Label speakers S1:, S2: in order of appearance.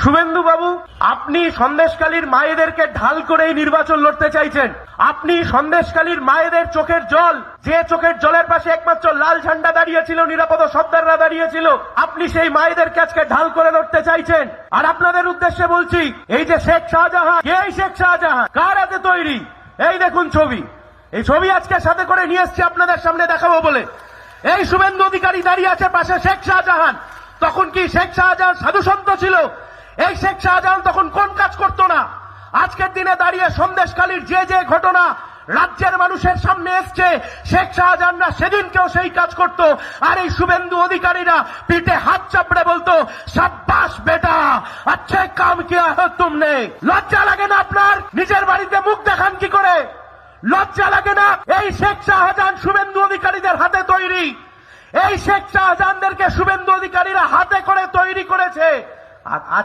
S1: শুভেন্দু বাবু, আপনি সন্দেশখালীর মায়েদেরকে ঢাল করেই নির্বাচন লড়তে চাইছেন। আপনি সন্দেশখালীর মায়েদের চোখের জল, যে চোখের জলের পাশে একমাত্র লাল ঝান্ডা দাঁড়িয়েছিল, নিরাপদ সর্দাররা দাঁড়িয়েছিল, আপনি সেই মায়েদেরকে আজকে ঢাল করে লড়তে চাইছেন। আর আপনাদের উদ্দেশ্যে বলছি, এই যে শেখ শাহজাহান, এই শেখ শাহজাহান কার হাতে তৈরি? এই দেখুন ছবি, এই ছবি আজকে সাথে করে নিয়ে এসছি আপনাদের সামনে দেখাবো বলে। এই শুভেন্দু অধিকারী দাঁড়িয়ে আছে পাশে শেখ শাহজাহান। তখন কি শেখ শাহজাহান সাধুসন্ত ছিল? এই শেখ শাহজাহান তখন কোন কাজ করতো না? আজকের দিনে দাঁড়িয়ে সন্দেশখালীর যে ঘটনা রাজ্যের মানুষের সামনে এসছে, শেখ শাহজাহানরা সেদিনকেও সেই কাজ করত। আর এই শুভেন্দু অধিকারীরা পিঠে হাত চাপড়ে বলতো, শাবাশ বেটা, আচ্ছা কাম কিয়া হো তুমনে। লজ্জা লাগে না আপনার? নিজের বাড়িতে মুখ দেখান কি করে? লজ্জা লাগে না? এই শেখ শাহজাহান শুভেন্দু অধিকারীদের হাতে তৈরি। এই শেখ শাহজাহানদেরকে শুভেন্দু অধিকারীরা হাতে করে তৈরি করেছে। আর